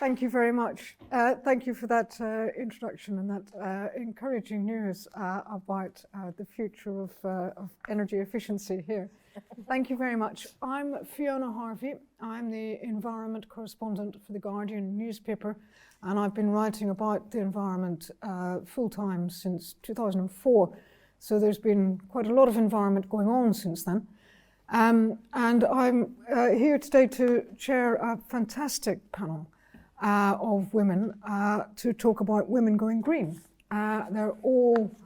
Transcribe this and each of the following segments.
Thank you very much. Thank you for that introduction and that encouraging news about the future of energy efficiency here. Thank you very much. I'm Fiona Harvey. I'm the environment correspondent for The Guardian newspaper, and I've been writing about the environment full-time since 2004. So there's been quite a lot of environment going on since then. And I'm here today to chair a fantastic panel of women to talk about women going green. They're all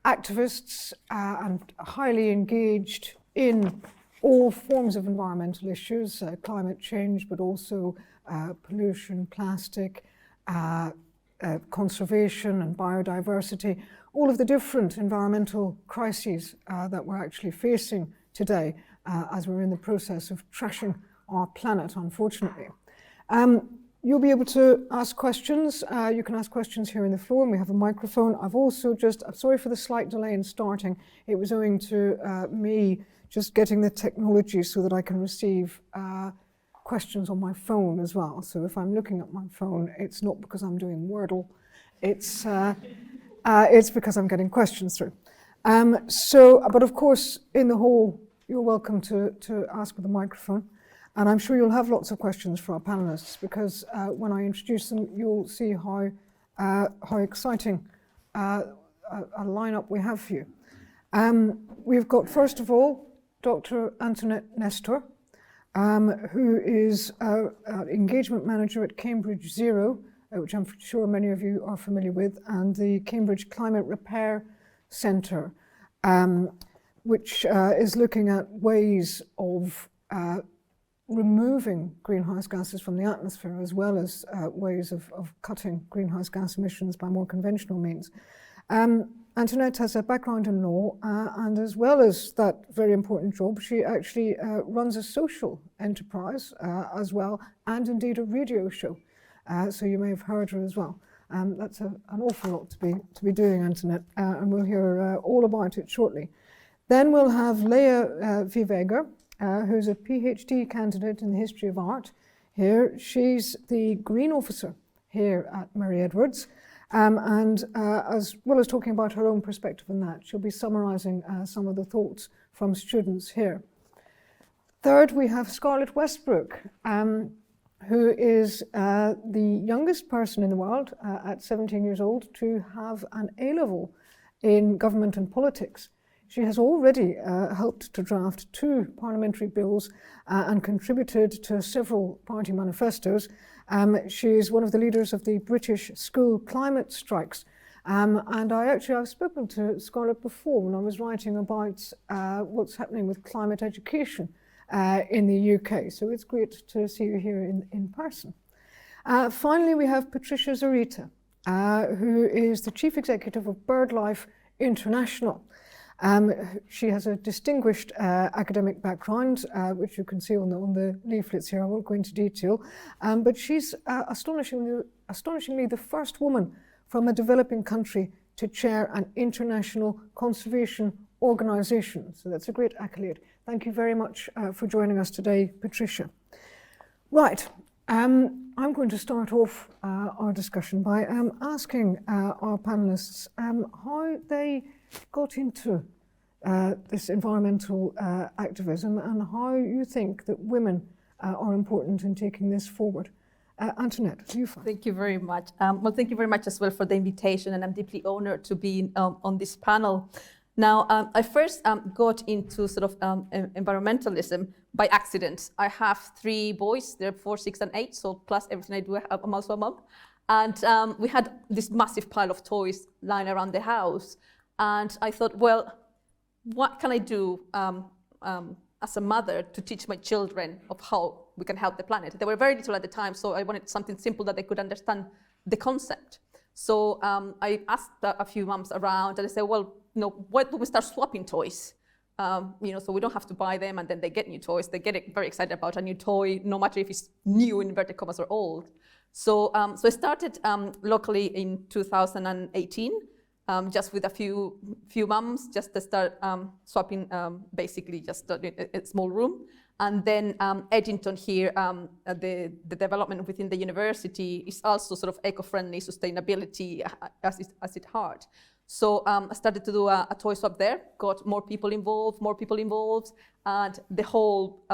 activists and highly engaged in all forms of environmental issues, climate change, but also pollution, plastic, conservation and biodiversity, all of the different environmental crises that we're actually facing today as we're in the process of trashing our planet, unfortunately. You'll be able to ask questions. You can ask questions here in the floor, and we have a microphone. I've also I'm sorry for the slight delay in starting. It was owing to me just getting the technology so that I can receive questions on my phone as well. So if I'm looking at my phone, it's not because I'm doing Wordle. It's because I'm getting questions through. But of course, in the hall, you're welcome to ask with the microphone. And I'm sure you'll have lots of questions for our panelists, because when I introduce them, you'll see how exciting a lineup we have for you. We've got, first of all, Dr. Antoinette Nestor, who is an engagement manager at Cambridge Zero, which I'm sure many of you are familiar with, and the Cambridge Climate Repair Centre, which is looking at ways of removing greenhouse gases from the atmosphere, as well as ways of cutting greenhouse gas emissions by more conventional means. Antoinette has a background in law, and as well as that very important job, she actually runs a social enterprise as well, and indeed a radio show. So you may have heard her as well. That's an awful lot to be doing, Antoinette, and we'll hear all about it shortly. Then we'll have Leia Vivega, who's a PhD candidate in the history of art here. She's the Green Officer here at Mary Edwards, and as well as talking about her own perspective on that, she'll be summarising some of the thoughts from students here. Third, we have Scarlett Westbrook, who is the youngest person in the world at 17 years old to have an A-level in government and politics. She has already helped to draft 2 parliamentary bills and contributed to several party manifestos. She is one of the leaders of the British school climate strikes. And I've spoken to Scarlett before when I was writing about what's happening with climate education in the UK. So it's great to see you here in person. Finally, we have Patricia Zurita, who is the Chief Executive of Birdlife International. She has a distinguished academic background, which you can see on the leaflets here. I won't go into detail, but she's astonishingly the first woman from a developing country to chair an international conservation organization. So that's a great accolade. Thank you very much for joining us today, Patricia. Right, I'm going to start off our discussion by asking our panelists how they got into this environmental activism and how you think that women are important in taking this forward. Antoinette, you first. Thank you very much. Well, thank you very much as well for the invitation, and I'm deeply honored to be on this panel. Now, I first got into sort of environmentalism by accident. I have 3 boys, they're 4, 6, and 8, so plus everything I do, I'm also a mom. And we had this massive pile of toys lying around the house. And I thought, well, what can I do as a mother to teach my children of how we can help the planet? They were very little at the time, so I wanted something simple that they could understand the concept. So I asked a few moms around, and I said, well, why don't we start swapping toys? So we don't have to buy them, and then they get new toys. They get very excited about a new toy, no matter if it's new, in inverted commas, or old. So I started locally in 2018. just with a few mums, just to start swapping, basically just in a small room. And then Edington here, the development within the university is also sort of eco-friendly sustainability as its heart. So I started to do a toy swap there, got more people involved, and the whole,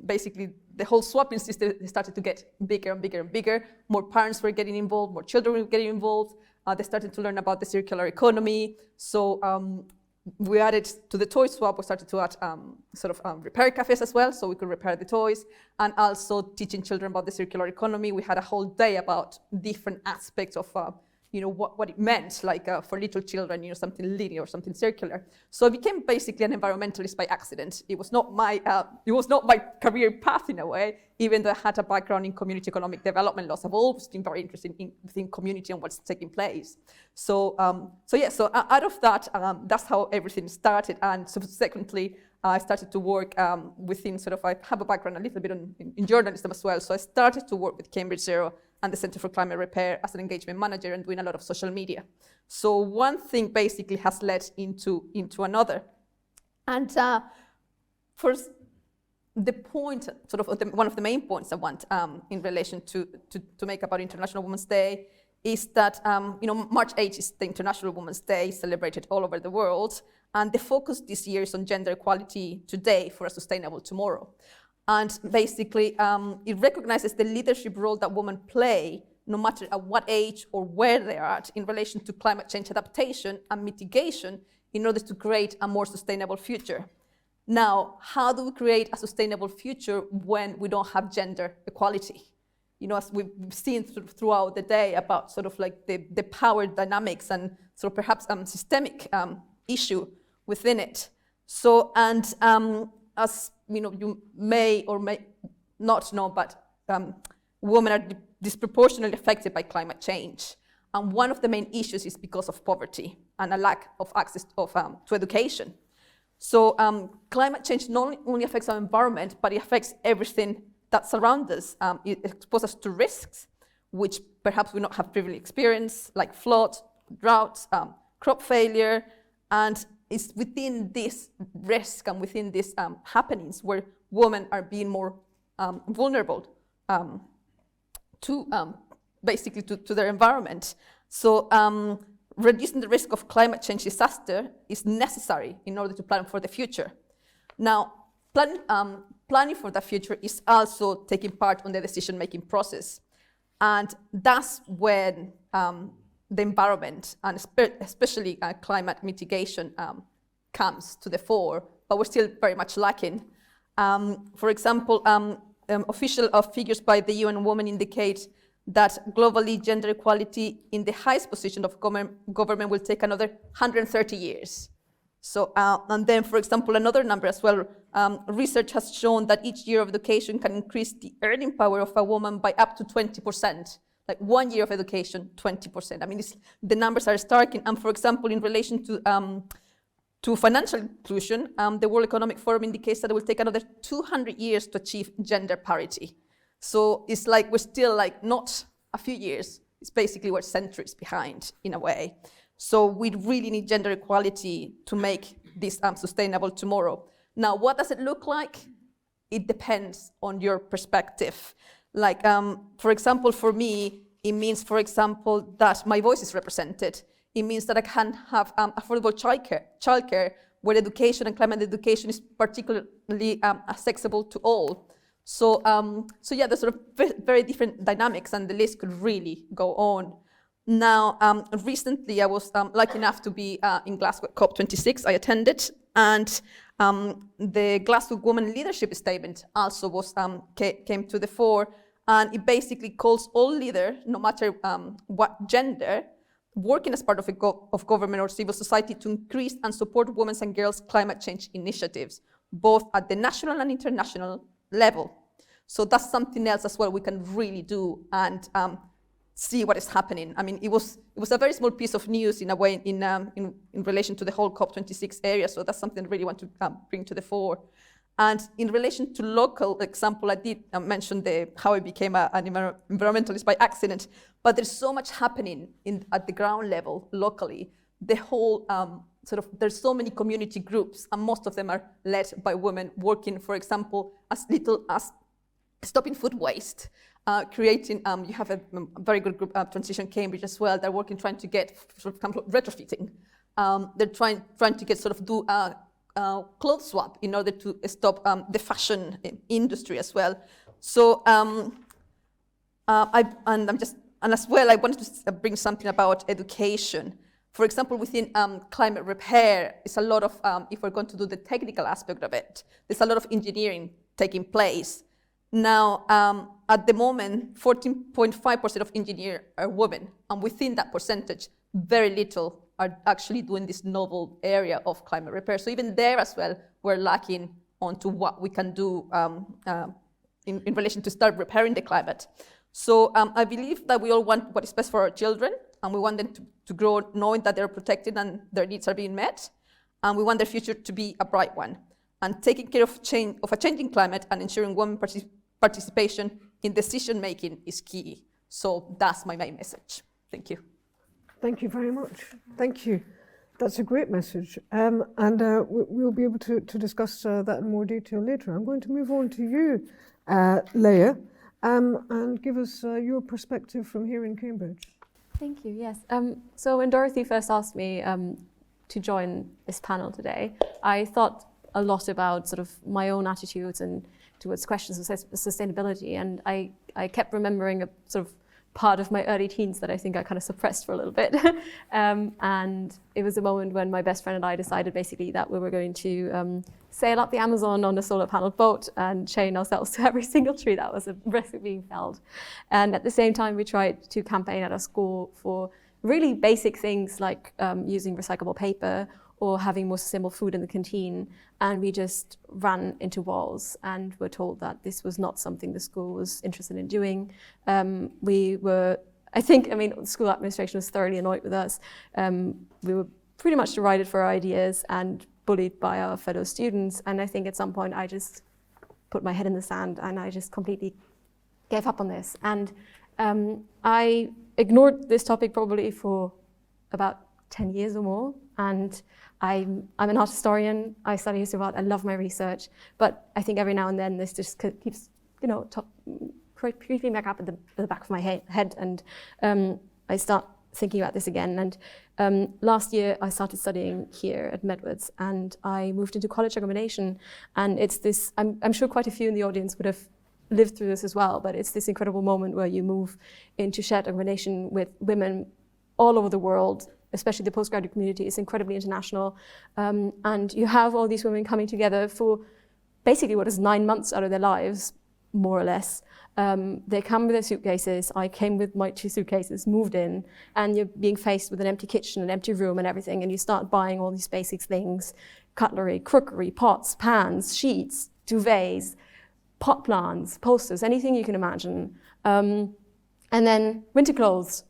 basically the whole swapping system started to get bigger and bigger and bigger. More parents were getting involved, more children were getting involved. They started to learn about the circular economy. So we added to the toy swap, we started to add repair cafes as well, so we could repair the toys, and also teaching children about the circular economy. We had a whole day about different aspects of what it meant, like for little children, something linear or something circular. So I became basically an environmentalist by accident. It was not my career path in a way, even though I had a background in community economic development laws. I've always been very interested within community and what's taking place. So out of that, that's how everything started. And subsequently, I started to work within I have a background a little bit in journalism as well. So I started to work with Cambridge Zero and the Centre for Climate Repair as an engagement manager and doing a lot of social media. So one thing basically has led into another. And first, the point, one of the main points I want in relation to make about International Women's Day is that March 8th is the International Women's Day, celebrated all over the world. And the focus this year is on gender equality today for a sustainable tomorrow. And basically, it recognizes the leadership role that women play, no matter at what age or where they are at, in relation to climate change adaptation and mitigation in order to create a more sustainable future. Now, how do we create a sustainable future when we don't have gender equality? As we've seen throughout the day about the power dynamics and perhaps systemic issue within it. So, and as you may or may not know, but women are disproportionately affected by climate change. And one of the main issues is because of poverty and a lack of access to education. So climate change not only affects our environment, but it affects everything that surrounds us. It exposes us to risks, which perhaps we not have previously experienced, like flood, droughts, crop failure, and it's within this risk and within these happenings where women are being more vulnerable to their environment. So reducing the risk of climate change disaster is necessary in order to plan for the future. Now, planning for the future is also taking part on the decision-making process. And that's when the environment, and especially climate mitigation, comes to the fore, but we're still very much lacking. For example, official figures by the UN Women indicate that globally gender equality in the highest position of government will take another 130 years. So, and then, for example, another number as well, research has shown that each year of education can increase the earning power of a woman by up to 20%. Like 1 year of education, 20%. I mean, the numbers are stark. And for example, in relation to financial inclusion, the World Economic Forum indicates that it will take another 200 years to achieve gender parity. So it's like we're still not a few years. It's basically we're centuries behind in a way. So we really need gender equality to make this sustainable tomorrow. Now, what does it look like? It depends on your perspective. Like, for example, for me, it means, for example, that my voice is represented. It means that I can have affordable childcare, where education and climate education is particularly accessible to all. So yeah, there's very different dynamics, and the list could really go on. Now, recently, I was lucky enough to be in Glasgow COP26. I attended, and the Glasgow Women Leadership Statement also came to the fore. And it basically calls all leaders, no matter what gender, working as part of government or civil society to increase and support women's and girls' climate change initiatives, both at the national and international level. So that's something else as well we can really do and see what is happening. I mean, it was a very small piece of news in a way in relation to the whole COP26 area. So that's something I really want to bring to the fore. And in relation to local example, I did mention how I became an environmentalist by accident, but there's so much happening at the ground level locally. the whole there's so many community groups, and most of them are led by women working, for example, as little as stopping food waste, creating, you have a very good group, Transition Cambridge as well, they're working, trying to get, for example, retrofitting. They're trying to get do a clothes swap in order to stop the fashion industry as well. So, as well, I wanted to bring something about education. For example, within climate repair, it's a lot of, if we're going to do the technical aspect of it, there's a lot of engineering taking place. Now, at the moment, 14.5% of engineers are women, and within that percentage, very little are actually doing this novel area of climate repair. So even there as well, we're lacking onto what we can do in relation to start repairing the climate. So I believe that we all want what is best for our children, and we want them to grow knowing that they're protected and their needs are being met, and we want their future to be a bright one. And taking care of a changing climate and ensuring women participation in decision-making is key. So that's my main message. Thank you. Thank you very much. Thank you. That's a great message. And we'll be able to discuss that in more detail later. I'm going to move on to you, Leia, and give us your perspective from here in Cambridge. Thank you, yes. So when Dorothy first asked me to join this panel today, I thought a lot about my own attitudes and towards questions of sustainability, and I kept remembering a part of my early teens that I think I kind of suppressed for a little bit. And it was a moment when my best friend and I decided basically that we were going to sail up the Amazon on a solar paneled boat and chain ourselves to every single tree that was being felled. And at the same time, we tried to campaign at our school for really basic things like using recyclable paper or having more sustainable food in the canteen. And we just ran into walls and were told that this was not something the school was interested in doing. The school administration was thoroughly annoyed with us. We were pretty much derided for our ideas and bullied by our fellow students. And I think at some point I just put my head in the sand and I just completely gave up on this. And I ignored this topic probably for about 10 years or more. And I'm an art historian. I study history of art. I love my research, but I think every now and then this just keeps, creeping back up at the back of my head, and I start thinking about this again. And last year I started studying here at Medwards, and I moved into college accommodation. And it's this. I'm sure quite a few in the audience would have lived through this as well. But it's this incredible moment where you move into shared accommodation with women all over the world. Especially the postgraduate community is incredibly international. And you have all these women coming together for basically what is 9 months out of their lives, more or less. They come with their suitcases. I came with my 2 suitcases, moved in, and you're being faced with an empty kitchen, an empty room and everything, and you start buying all these basic things, cutlery, crockery, pots, pans, sheets, duvets, pot plants, posters, anything you can imagine. And then winter clothes,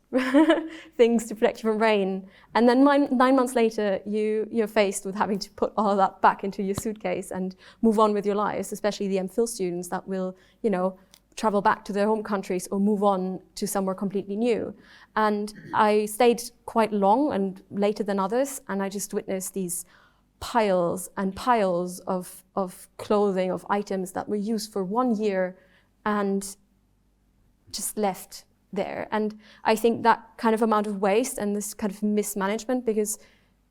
things to protect you from rain. And then 9 months later, you're faced with having to put all of that back into your suitcase and move on with your lives, especially the MPhil students that will, travel back to their home countries or move on to somewhere completely new. And I stayed quite long and later than others, and I just witnessed these piles and piles of clothing, of items that were used for 1 year and just left there. And I think that kind of amount of waste and this kind of mismanagement, because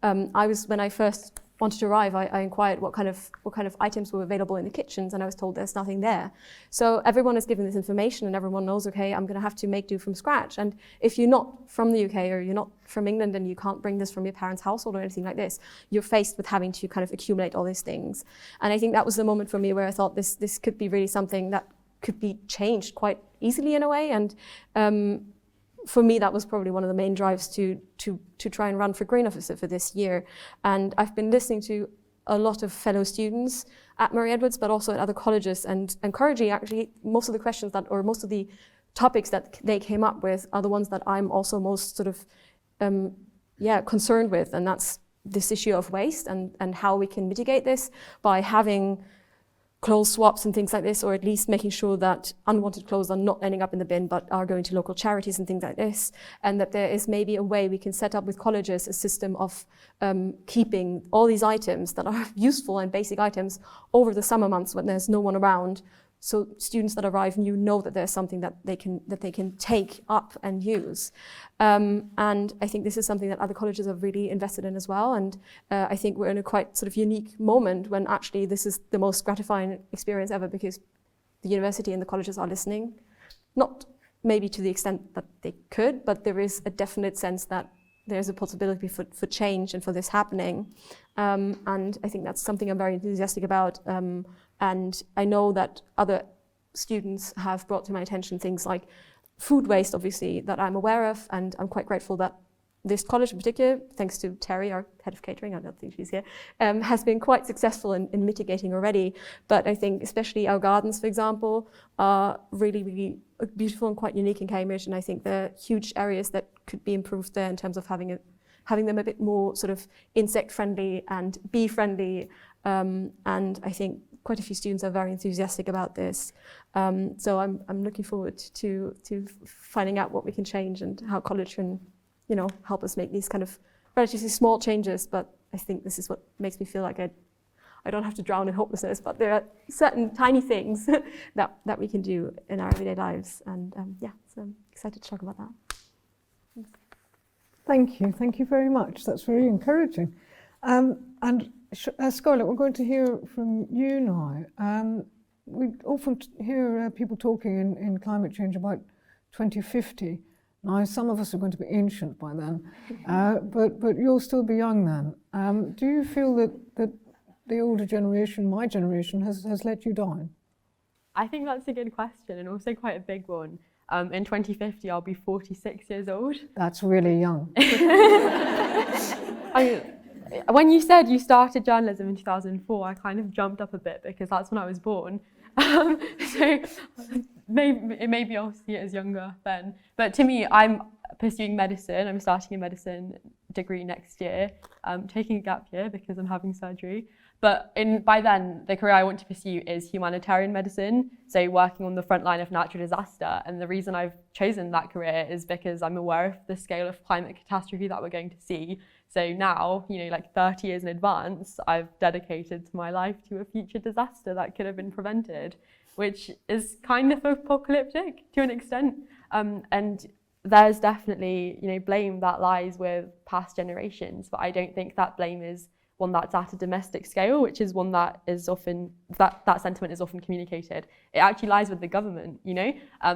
when I first wanted to arrive, I inquired what kind of items were available in the kitchens, and I was told there's nothing there. So everyone is given this information, and everyone knows, okay, I'm going to have to make do from scratch. And if you're not from the UK or you're not from England and you can't bring this from your parents' household or anything like this, you're faced with having to kind of accumulate all these things. And I think that was the moment for me where I thought this could be really something that could be changed quite easily in a way. And for me, that was probably one of the main drives to try and run for Green Officer for this year. And I've been listening to a lot of fellow students at Murray Edwards, but also at other colleges, and encouraging actually most of the questions most of the topics that they came up with are the ones that I'm also most concerned with. And that's this issue of waste and how we can mitigate this by having clothes swaps and things like this, or at least making sure that unwanted clothes are not ending up in the bin but are going to local charities and things like this, and that there is maybe a way we can set up with colleges a system of keeping all these items that are useful and basic items over the summer months when there's no one around, so students that arrive new know that there's something that they can take up and use. And I think this is something that other colleges are really invested in as well. And I think we're in a quite sort of unique moment when actually this is the most gratifying experience ever, because the university and the colleges are listening, not maybe to the extent that they could, but there is a definite sense that there's a possibility for change and for this happening. And I think that's something I'm very enthusiastic about. And I know that other students have brought to my attention things like food waste, obviously, that I'm aware of, and I'm quite grateful that this college in particular, thanks to Terry, our head of catering, I don't think she's here, has been quite successful in mitigating already. But I think especially our gardens, for example, are really, really beautiful and quite unique in Cambridge, and I think there are huge areas that could be improved there in terms of having them a bit more sort of insect-friendly and bee-friendly, and I think quite a few students are very enthusiastic about this. So I'm looking forward to finding out what we can change and how college can, help us make these kind of relatively small changes. But I think this is what makes me feel like I don't have to drown in hopelessness, but there are certain tiny things that we can do in our everyday lives. And so I'm excited to talk about that. Thanks. Thank you very much. That's very encouraging. And Scarlett, we're going to hear from you now. We often hear people talking in climate change about 2050. Now, some of us are going to be ancient by then, but you'll still be young then. Do you feel that the older generation, my generation, has let you down? I think that's a good question, and also quite a big one. In 2050, I'll be 46 years old. That's really young. When you said you started journalism in 2004, I kind of jumped up a bit because that's when I was born. So maybe I'll see it as younger then. But to me, I'm pursuing medicine. I'm starting a medicine degree next year. I'm taking a gap year because I'm having surgery. But by then, the career I want to pursue is humanitarian medicine, so working on the front line of natural disaster. And the reason I've chosen that career is because I'm aware of the scale of climate catastrophe that we're going to see. So now, like 30 years in advance, I've dedicated my life to a future disaster that could have been prevented, which is kind of apocalyptic to an extent. And there's definitely, blame that lies with past generations, but I don't think that blame is one that's at a domestic scale, which is one that is often, that sentiment is often communicated. It actually lies with the government,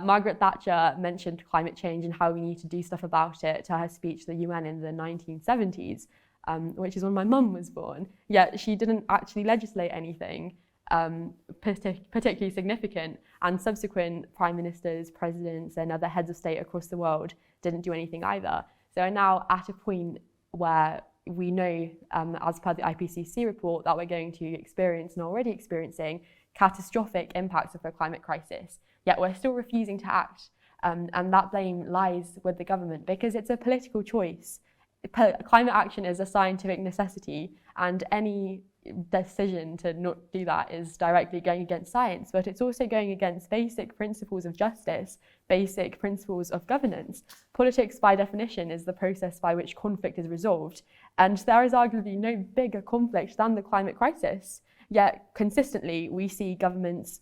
Margaret Thatcher mentioned climate change and how we need to do stuff about it to her speech to the UN in the 1970s, which is when my mum was born. Yet she didn't actually legislate anything particularly significant, and subsequent prime ministers, presidents, and other heads of state across the world didn't do anything either. So we're now at a point where we know, as per the IPCC report, that we're going to experience and already experiencing catastrophic impacts of the climate crisis. Yet we're still refusing to act, and that blame lies with the government because it's a political choice. Climate action is a scientific necessity, and any decision to not do that is directly going against science, but it's also going against basic principles of justice, basic principles of governance. Politics, by definition, is the process by which conflict is resolved, and there is arguably no bigger conflict than the climate crisis. Yet, consistently, we see governments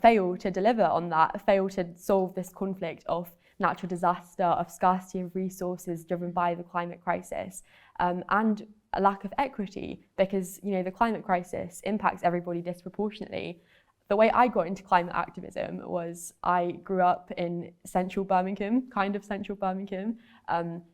fail to deliver on that, fail to solve this conflict of natural disaster, of scarcity of resources driven by the climate crisis, and a lack of equity, because the climate crisis impacts everybody disproportionately. The way I got into climate activism was I grew up in central Birmingham,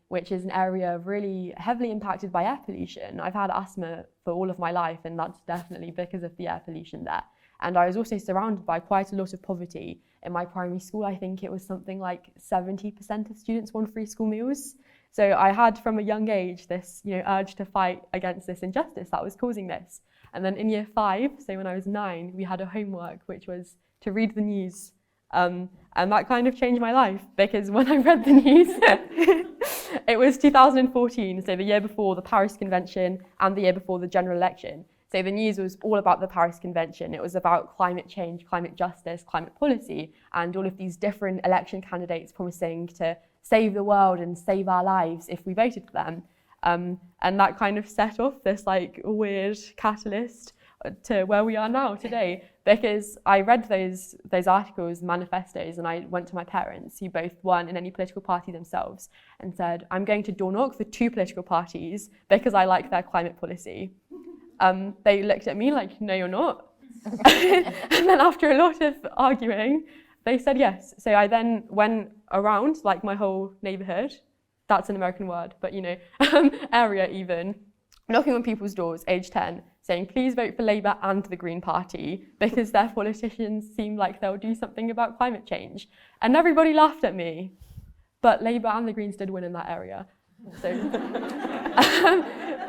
which is an area really heavily impacted by air pollution. I've had asthma for all of my life, and that's definitely because of the air pollution there. And I was also surrounded by quite a lot of poverty. In my primary school, I think it was something like 70% of students won free school meals. So I had from a young age this urge to fight against this injustice that was causing this. And then in year 5, so when I was 9, we had a homework which was to read the news. And that kind of changed my life, because when I read the news, it was 2014, so the year before the Paris Convention and the year before the general election. So the news was all about the Paris Convention. It was about climate change, climate justice, climate policy, and all of these different election candidates promising to save the world and save our lives if we voted for them. And that kind of set off this like weird catalyst to where we are now today, because I read those articles, manifestos, and I went to my parents, who both weren't in any political party themselves, and said, I'm going to door knock for 2 political parties because I like their climate policy. They looked at me like, no, you're not. And then after a lot of arguing, they said yes. So I then went around like my whole neighborhood, that's an American word, but you know, area even, knocking on people's doors, age 10, saying, please vote for Labour and the Green Party because their politicians seem like they'll do something about climate change. And everybody laughed at me, but Labour and the Greens did win in that area. So,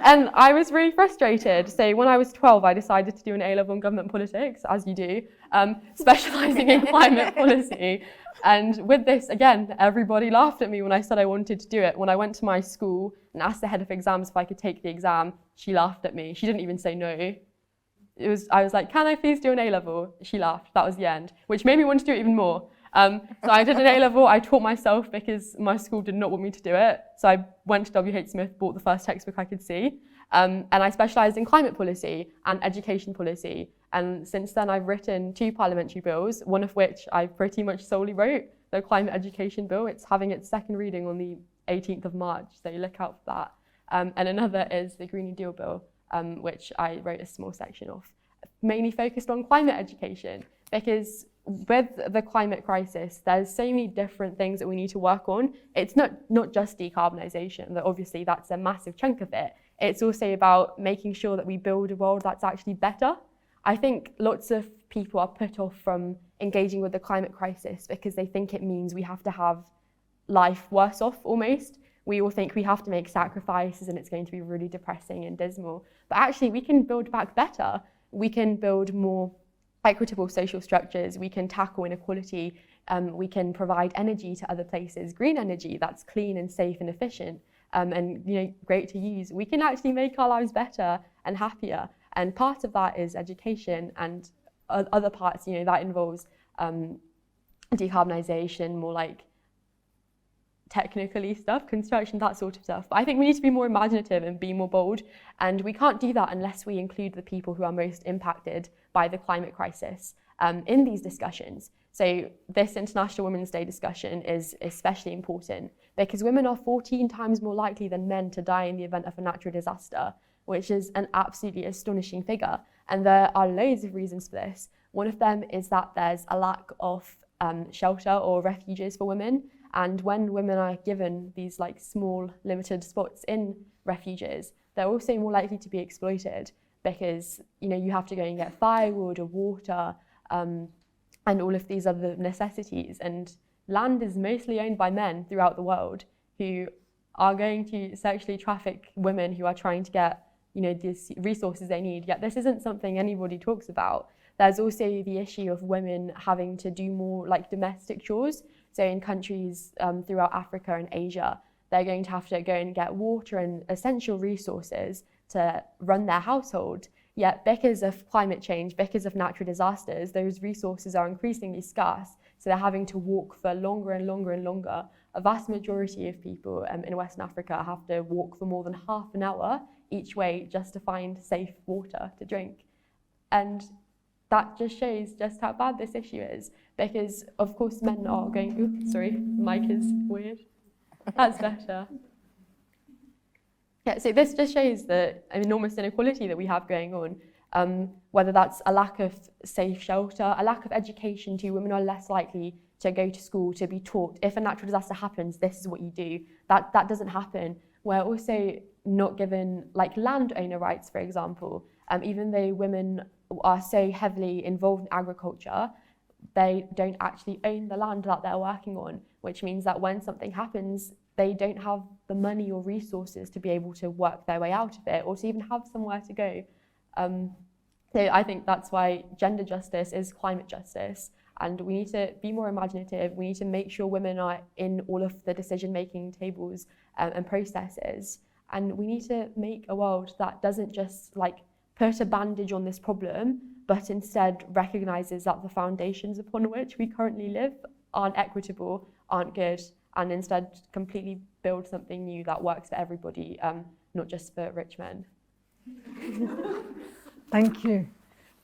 and I was really frustrated. So when I was 12, I decided to do an A-level in government politics, as you do, specialising in climate policy. And with this, again, everybody laughed at me when I said I wanted to do it. When I went to my school and asked the head of exams if I could take the exam, she laughed at me. She didn't even say no. I was like, can I please do an A-level? She laughed. That was the end, which made me want to do it even more. So I did an A-level. I taught myself because my school did not want me to do it. So I went to W.H. Smith, bought the first textbook I could see. And I specialised in climate policy and education policy. And since then, I've written 2 parliamentary bills, one of which I pretty much solely wrote, the climate education bill. It's having its second reading on the 18th of March, so look out for that. And another is the Green New Deal bill, which I wrote a small section of, mainly focused on climate education, because with the climate crisis, there's so many different things that we need to work on. It's not just decarbonisation, that obviously that's a massive chunk of it. It's also about making sure that we build a world that's actually better. I think lots of people are put off from engaging with the climate crisis because they think it means we have to have life worse off almost. We all think we have to make sacrifices and it's going to be really depressing and dismal. But actually we can build back better. We can build more equitable social structures. We can tackle inequality. We can provide energy to other places, green energy that's clean and safe and efficient. And you know, great to use. We can actually make our lives better and happier. And part of that is education, and other parts, you know, that involves decarbonisation, more like technically stuff, construction, that sort of stuff. But I think we need to be more imaginative and be more bold. And we can't do that unless we include the people who are most impacted by the climate crisis in these discussions. So this International Women's Day discussion is especially important because women are 14 times more likely than men to die in the event of a natural disaster, which is an absolutely astonishing figure. And there are loads of reasons for this. One of them is that there's a lack of shelter or refuges for women. And when women are given these like small limited spots in refuges, they're also more likely to be exploited because, you know, you have to go and get firewood or water and all of these other necessities. And land is mostly owned by men throughout the world who are going to sexually traffic women who are trying to get, you know, these resources they need. Yet this isn't something anybody talks about. There's also the issue of women having to do more like domestic chores. So in countries throughout Africa and Asia, they're going to have to go and get water and essential resources to run their household. Yet because of climate change, because of natural disasters, those resources are increasingly scarce. So they're having to walk for longer and longer and longer. A vast majority of people in Western Africa have to walk for more than half an hour each way just to find safe water to drink. And that just shows just how bad this issue is. Because of course men are going, oops, sorry, the mic is weird. That's better. Yeah, so this just shows the enormous inequality that we have going on, whether that's a lack of safe shelter, a lack of education too. Women are less likely to go to school, to be taught, if a natural disaster happens, this is what you do. That doesn't happen. We're also not given like landowner rights, for example. Even though women are so heavily involved in agriculture, they don't actually own the land that they're working on, which means that when something happens, they don't have the money or resources to be able to work their way out of it or to even have somewhere to go. So I think that's why gender justice is climate justice. And we need to be more imaginative. We need to make sure women are in all of the decision-making tables and processes. And we need to make a world that doesn't just like put a bandage on this problem, but instead recognises that the foundations upon which we currently live aren't equitable, aren't good, and instead completely build something new that works for everybody, not just for rich men. Thank you.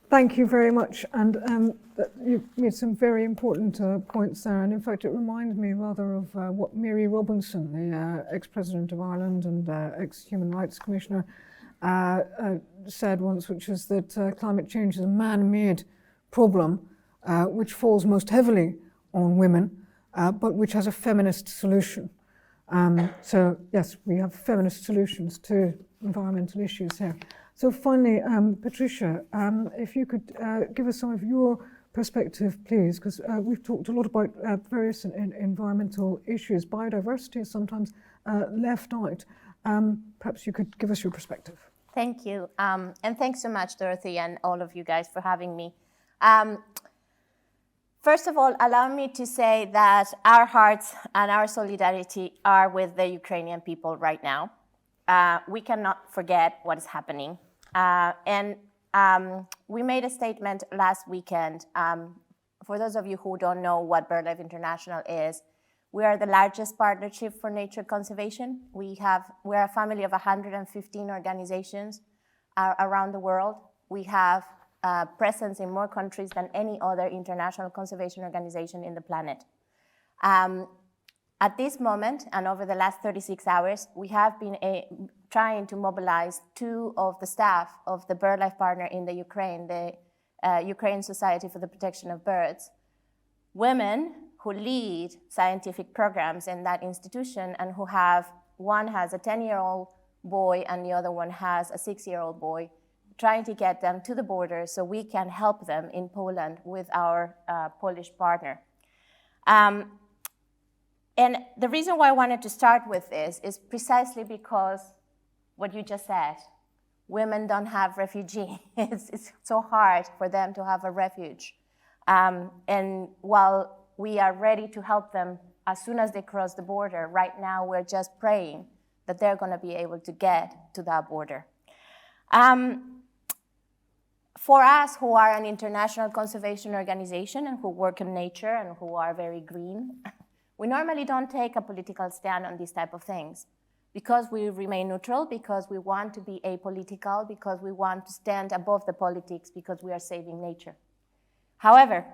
Thank you very much. And you've made some very important points there. And in fact, it reminds me rather of what Mary Robinson, the ex-president of Ireland and ex-Human Rights Commissioner, said once, which is that climate change is a man-made problem which falls most heavily on women, but which has a feminist solution. So yes, we have feminist solutions to environmental issues here. So finally, Patricia, if you could give us some of your perspective, please, because we've talked a lot about various environmental issues. Biodiversity is sometimes left out. Perhaps you could give us your perspective. Thank you. And thanks so much, Dorothy, and all of you guys for having me. First of all, allow me to say that our hearts and our solidarity are with the Ukrainian people right now. We cannot forget what is happening. We made a statement last weekend. For those of you who don't know what Birdlife International is, we are the largest partnership for nature conservation. We're a family of 115 organizations around the world. We have presence in more countries than any other international conservation organization in the planet. At this moment, and over the last 36 hours, we have been trying to mobilize two of the staff of the Birdlife partner in the Ukraine, the Ukraine Society for the Protection of Birds, women who lead scientific programs in that institution and who one has a 10-year-old boy and the other one has a 6-year-old boy, trying to get them to the border so we can help them in Poland with our Polish partner. And the reason why I wanted to start with this is precisely because what you just said, women don't have refugees. It's so hard for them to have a refuge. And while we are ready to help them as soon as they cross the border, right now we're just praying that they're going to be able to get to that border. For us who are an international conservation organization and who work in nature and who are very green, we normally don't take a political stand on these type of things because we remain neutral, because we want to be apolitical, because we want to stand above the politics, because we are saving nature. However,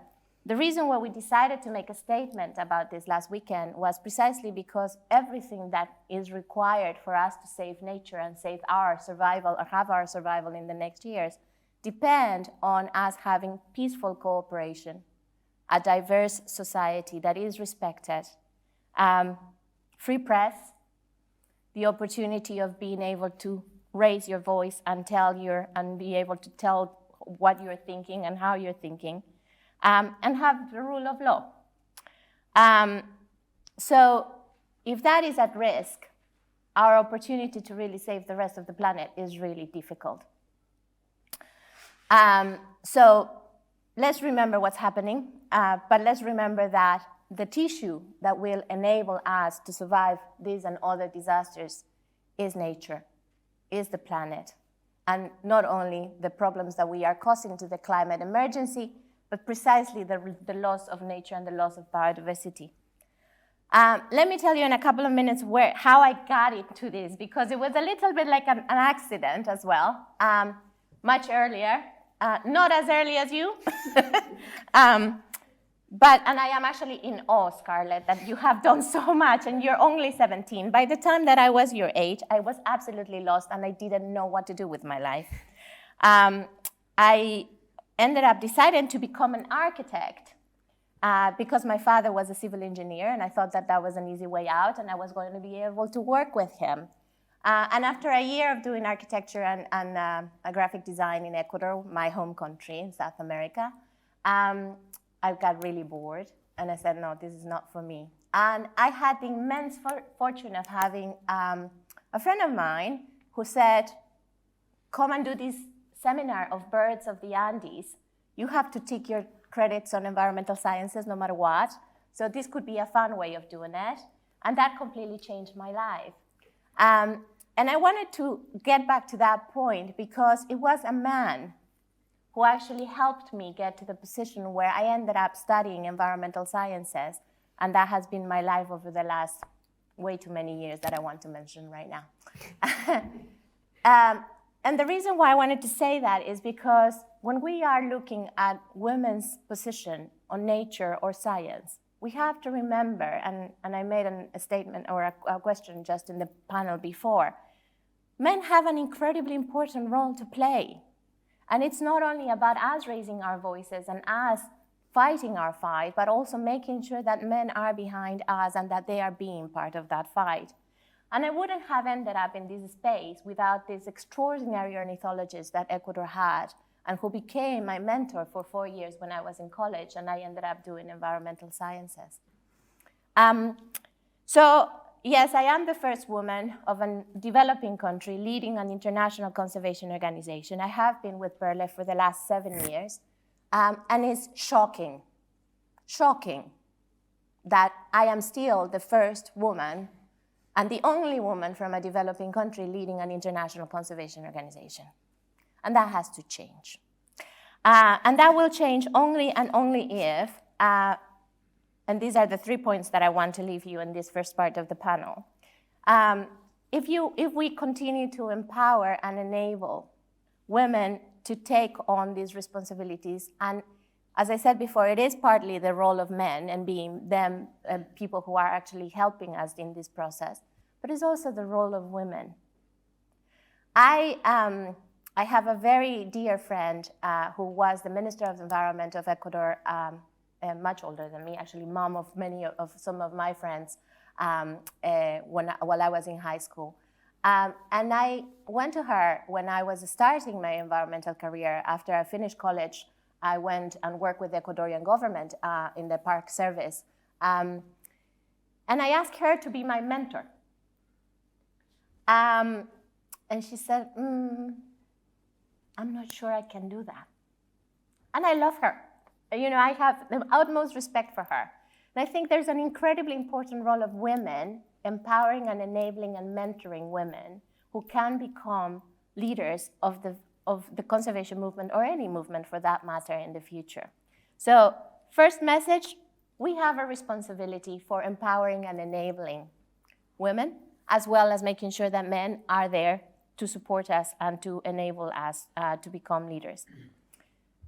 the reason why we decided to make a statement about this last weekend was precisely because everything that is required for us to save nature and save our survival or have our survival in the next years depend on us having peaceful cooperation, a diverse society that is respected, free press, the opportunity of being able to raise your voice and be able to tell what you're thinking and how you're thinking, and have the rule of law. So if that is at risk, our opportunity to really save the rest of the planet is really difficult. So let's remember what's happening, but let's remember that the tissue that will enable us to survive these and other disasters is nature, is the planet, and not only the problems that we are causing to the climate emergency, but precisely the loss of nature and the loss of biodiversity. Let me tell you in a couple of minutes how I got into this, because it was a little bit like an accident as well, much earlier. Not as early as you, and I am actually in awe, Scarlett, that you have done so much and you're only 17. By the time that I was your age, I was absolutely lost and I didn't know what to do with my life. I ended up deciding to become an architect because my father was a civil engineer and I thought that that was an easy way out and I was going to be able to work with him. And after a year of doing architecture and graphic design in Ecuador, my home country in South America, I got really bored and I said, no, this is not for me. And I had the immense fortune of having a friend of mine who said, come and do this seminar of birds of the Andes. You have to take your credits on environmental sciences no matter what. So this could be a fun way of doing it. And that completely changed my life. And I wanted to get back to that point because it was a man who actually helped me get to the position where I ended up studying environmental sciences. And that has been my life over the last way too many years that I want to mention right now. And the reason why I wanted to say that is because when we are looking at women's position on nature or science, we have to remember, and I made a statement or a question just in the panel before, men have an incredibly important role to play. And it's not only about us raising our voices and us fighting our fight, but also making sure that men are behind us and that they are being part of that fight. And I wouldn't have ended up in this space without this extraordinary ornithologist that Ecuador had and who became my mentor for 4 years when I was in college, and I ended up doing environmental sciences. So yes, I am the first woman of a developing country leading an international conservation organization. I have been with Birdlife for the last 7 years, and it's shocking that I am still the first woman and the only woman from a developing country leading an international conservation organization. And that has to change. And that will change only and only if, and these are the 3 points that I want to leave you in this first part of the panel. If we continue to empower and enable women to take on these responsibilities, and as I said before, it is partly the role of men and being them people who are actually helping us in this process, but it's also the role of women. I have a very dear friend who was the Minister of the Environment of Ecuador, much older than me, actually mom of some of my friends while I was in high school. And I went to her when I was starting my environmental career. After I finished college, I went and worked with the Ecuadorian government in the park service. And I asked her to be my mentor. And she said, I'm not sure I can do that. And I love her. You know, I have the utmost respect for her. And I think there's an incredibly important role of women empowering and enabling and mentoring women who can become leaders of the conservation movement or any movement for that matter in the future. So first message, we have a responsibility for empowering and enabling women, as well as making sure that men are there to support us and to enable us to become leaders.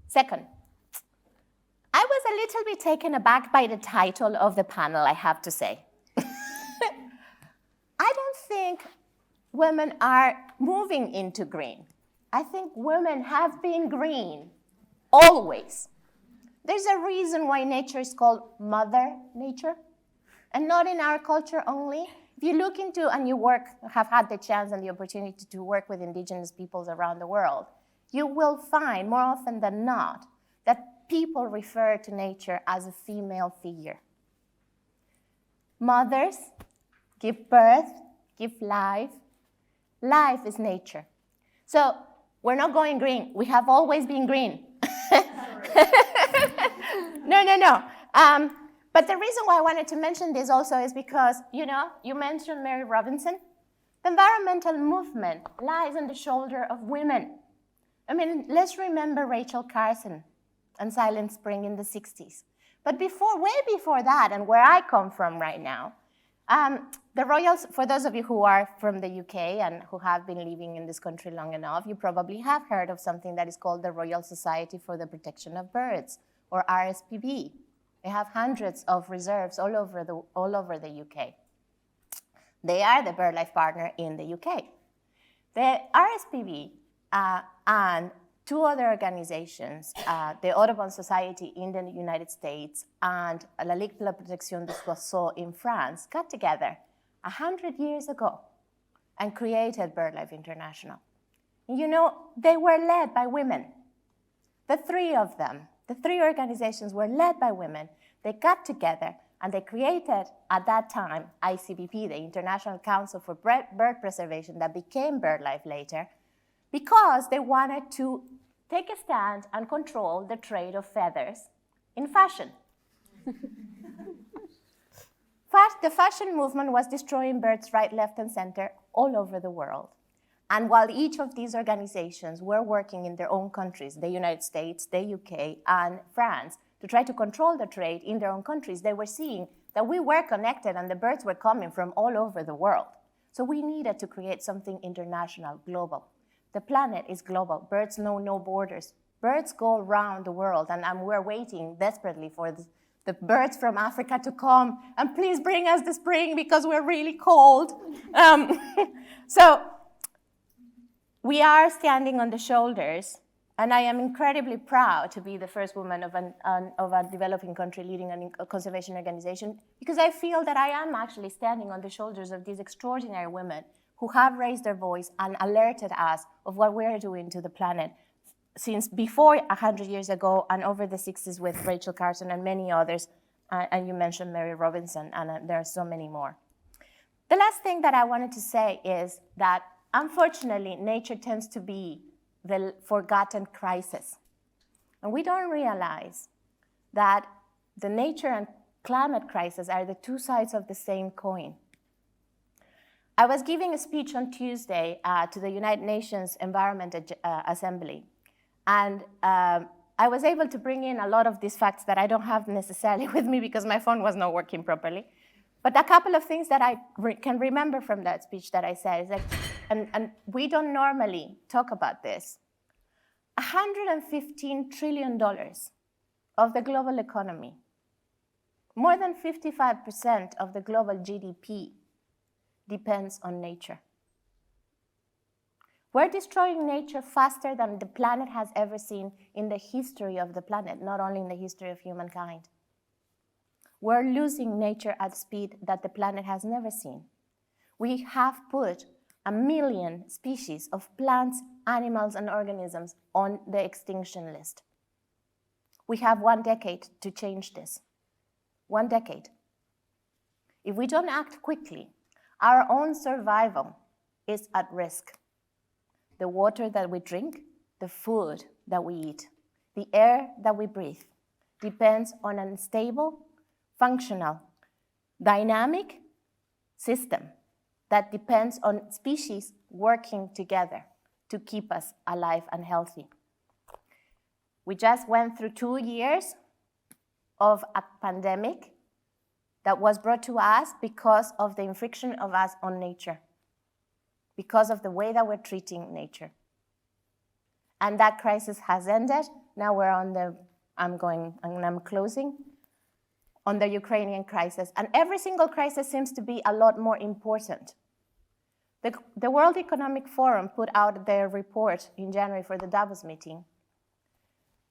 Second, I was a little bit taken aback by the title of the panel, I have to say. I don't think women are moving into green. I think women have been green, always. There's a reason why nature is called Mother Nature, and not in our culture only. If you look into, and you have had the chance and the opportunity to work with indigenous peoples around the world, you will find more often than not that people refer to nature as a female figure. Mothers give birth, give life. Life is nature. So we're not going green. We have always been green. No. But the reason why I wanted to mention this also is because, you know, you mentioned Mary Robinson. The environmental movement lies on the shoulder of women. I mean, let's remember Rachel Carson and Silent Spring in the 60s. But way before that, and where I come from right now, the Royals, for those of you who are from the UK and who have been living in this country long enough, you probably have heard of something that is called the Royal Society for the Protection of Birds, or RSPB. They have hundreds of reserves all over the UK. They are the Birdlife partner in the UK. The RSPB and two other organizations, the Audubon Society in the United States and La Ligue pour la Protection des Oiseaux in France, got together 100 years ago and created Birdlife International. You know, they were led by women. The three of them, the three organizations were led by women. They got together and they created, at that time, ICBP, the International Council for Bird Preservation, that became Birdlife later, because they wanted to take a stand and control the trade of feathers in fashion. The fashion movement was destroying birds right, left, and center all over the world. And while each of these organizations were working in their own countries, the United States, the UK, and France, to try to control the trade in their own countries, they were seeing that we were connected and the birds were coming from all over the world. So we needed to create something international, global. The planet is global. Birds know no borders. Birds go around the world, and we're waiting desperately for the birds from Africa to come and please bring us the spring because we're really cold. So we are standing on the shoulders, and I am incredibly proud to be the first woman of a developing country leading a conservation organization, because I feel that I am actually standing on the shoulders of these extraordinary women who have raised their voice and alerted us of what we're doing to the planet since before 100 years ago and over the 60s with Rachel Carson and many others, and you mentioned Mary Robinson, and there are so many more. The last thing that I wanted to say is that unfortunately, nature tends to be the forgotten crisis. And we don't realize that the nature and climate crisis are the two sides of the same coin. I was giving a speech on Tuesday to the United Nations Environment Assembly, and I was able to bring in a lot of these facts that I don't have necessarily with me because my phone was not working properly. But a couple of things that I can remember from that speech that I said is that, and we don't normally talk about this, $115 trillion of the global economy, more than 55% of the global GDP depends on nature. We're destroying nature faster than the planet has ever seen in the history of the planet, not only in the history of humankind. We're losing nature at a speed that the planet has never seen. We have put 1 million species of plants, animals, and organisms on the extinction list. We have 1 decade to change this. 1 decade. If we don't act quickly, our own survival is at risk. The water that we drink, the food that we eat, the air that we breathe depends on a stable, functional, dynamic system that depends on species working together to keep us alive and healthy. We just went through 2 years of a pandemic that was brought to us because of the infliction of us on nature, because of the way that we're treating nature. And that crisis has ended. Now we're on I'm closing, on the Ukrainian crisis. And every single crisis seems to be a lot more important. The World Economic Forum put out their report in January for the Davos meeting.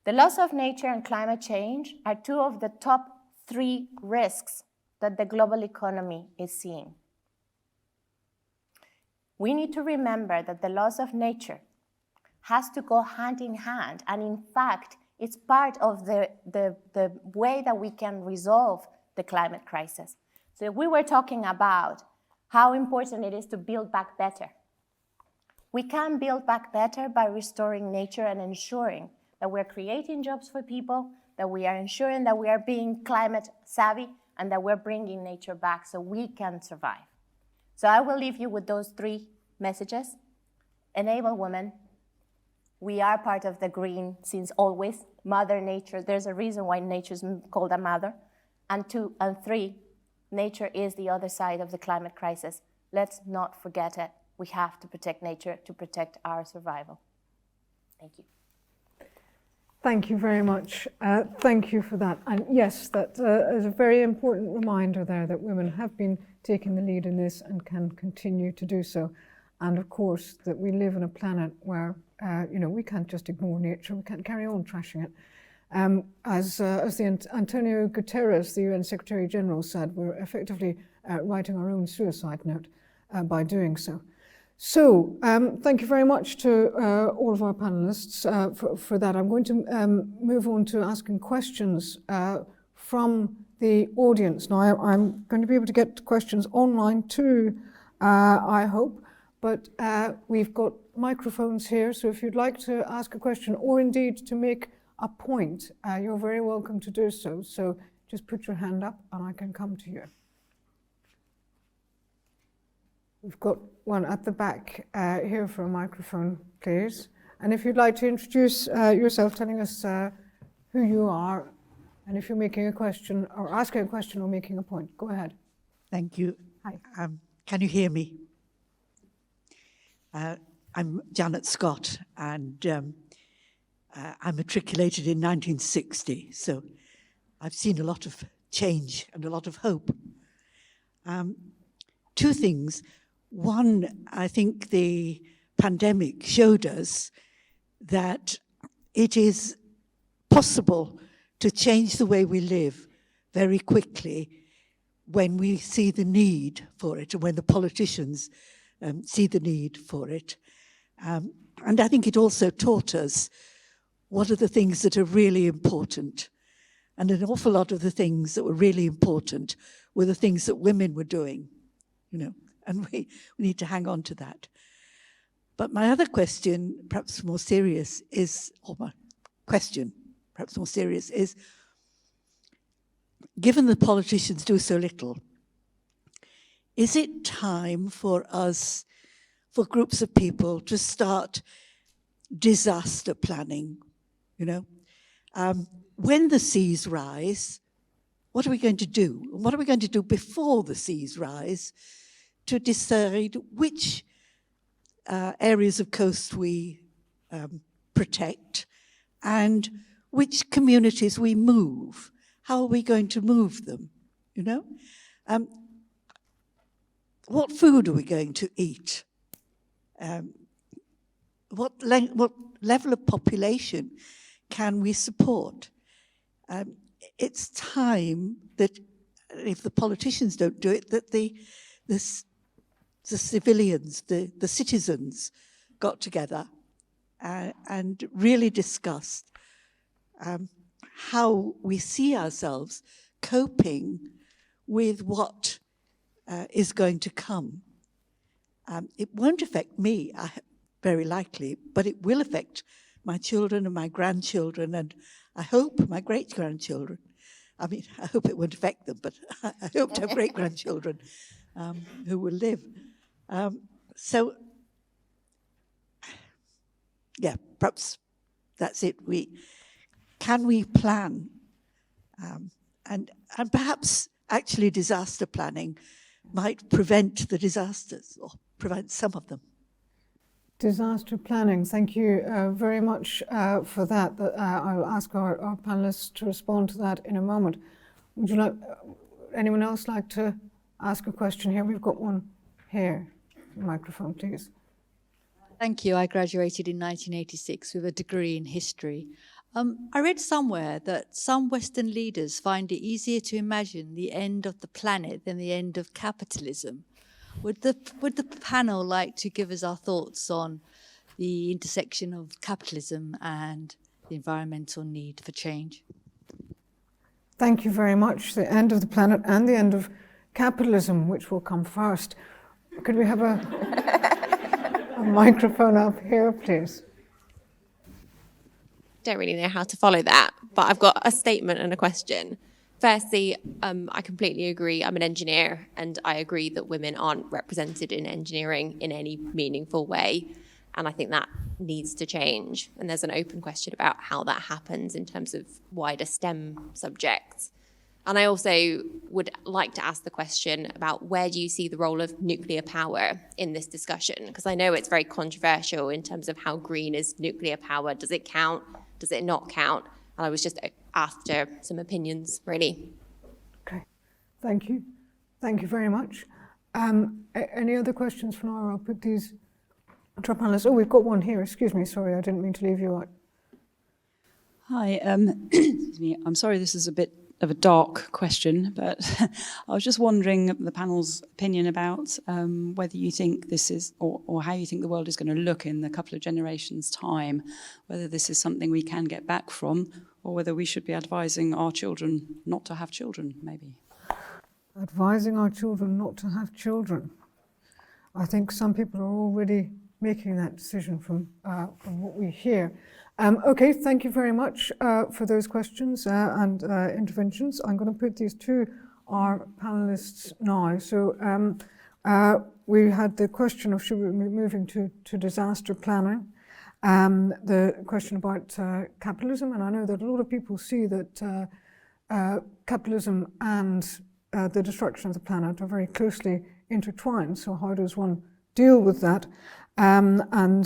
The loss of nature and climate change are 2 of the top 3 risks that the global economy is seeing. We need to remember that the loss of nature has to go hand in hand, and in fact, it's part of the way that we can resolve the climate crisis. So we were talking about how important it is to build back better. We can build back better by restoring nature and ensuring that we're creating jobs for people, that we are ensuring that we are being climate savvy, and that we're bringing nature back so we can survive. So I will leave you with those 3 messages. Enable women. We are part of the green since always. Mother Nature, there's a reason why nature is called a mother. And 2 and 3, nature is the other side of the climate crisis. Let's not forget it. We have to protect nature to protect our survival. Thank you. Thank you very much. Thank you for that. And yes, that is a very important reminder there that women have been taking the lead in this and can continue to do so. And of course, that we live on a planet where, we can't just ignore nature, we can't carry on trashing it. As Antonio Guterres, the UN Secretary General, said, we're effectively writing our own suicide note by doing so. So, thank you very much to all of our panelists for that. I'm going to move on to asking questions from the audience. Now, I'm going to be able to get questions online too, I hope, but we've got microphones here, so if you'd like to ask a question or indeed to make a point, you're very welcome to do so. So just put your hand up and I can come to you. We've got one at the back here for a microphone, please. And if you'd like to introduce yourself, telling us who you are, and if you're making a question, or asking a question or making a point, go ahead. Thank you. Hi. Can you hear me? I'm Janet Scott, and I matriculated in 1960, so I've seen a lot of change and a lot of hope. Two things. One, I think the pandemic showed us that it is possible to change the way we live very quickly when we see the need for it, and when the politicians see the need for it. And I think it also taught us what are the things that are really important. And an awful lot of the things that were really important were the things that women were doing, and we need to hang on to that. But my other question, perhaps more serious, is, given the politicians do so little, is it time for us, for groups of people, to start disaster planning? When the seas rise, what are we going to do? What are we going to do before the seas rise to decide which areas of coast we protect and which communities we move? How are we going to move them? What food are we going to eat? What level of population can we support? It's time that, if the politicians don't do it, that the civilians, the citizens got together and really discussed how we see ourselves coping with what is going to come. It won't affect me, very likely, but it will affect my children and my grandchildren, and I hope my great-grandchildren. I mean, I hope it won't affect them, but I hope to have great-grandchildren who will live. So, yeah, perhaps that's it. Can we plan? And perhaps actually disaster planning might prevent the disasters, or prevent some of them. Disaster planning, thank you very much for that. I'll ask our panelists to respond to that in a moment. Would you like, anyone else like to ask a question here? We've got one here. Microphone, please. Thank you. I graduated in 1986 with a degree in history. I read somewhere that some Western leaders find it easier to imagine the end of the planet than the end of capitalism. Would the panel like to give us our thoughts on the intersection of capitalism and the environmental need for change? Thank you very much. The end of the planet and the end of capitalism, which will come first. Could we have a microphone up here, please? Don't really know how to follow that, but I've got a statement and a question. Firstly, I completely agree. I'm an engineer, and I agree that women aren't represented in engineering in any meaningful way. And I think that needs to change. And there's an open question about how that happens in terms of wider STEM subjects. And I also would like to ask the question about, where do you see the role of nuclear power in this discussion? Because I know it's very controversial in terms of how green is nuclear power. Does it count? Does it not count? And I was just after some opinions, really. Okay, thank you. Thank you very much. Any other questions for now? I'll put these to our panelists. Oh, we've got one here. Excuse me, sorry, I didn't mean to leave you out. Hi, excuse me. I'm sorry this is a bit of a dark question, but I was just wondering the panel's opinion about whether you think this is, or how you think the world is going to look in a couple of generations' time, whether this is something we can get back from, or whether we should be advising our children not to have children, maybe. Advising our children not to have children. I think some people are already making that decision from what we hear. Okay, thank you very much for those questions and interventions. I'm going to put these to our panelists now. So We had the question of should we be moving to disaster planning, the question about capitalism, and I know that a lot of people see that capitalism and the destruction of the planet are very closely intertwined, so how does one deal with that? And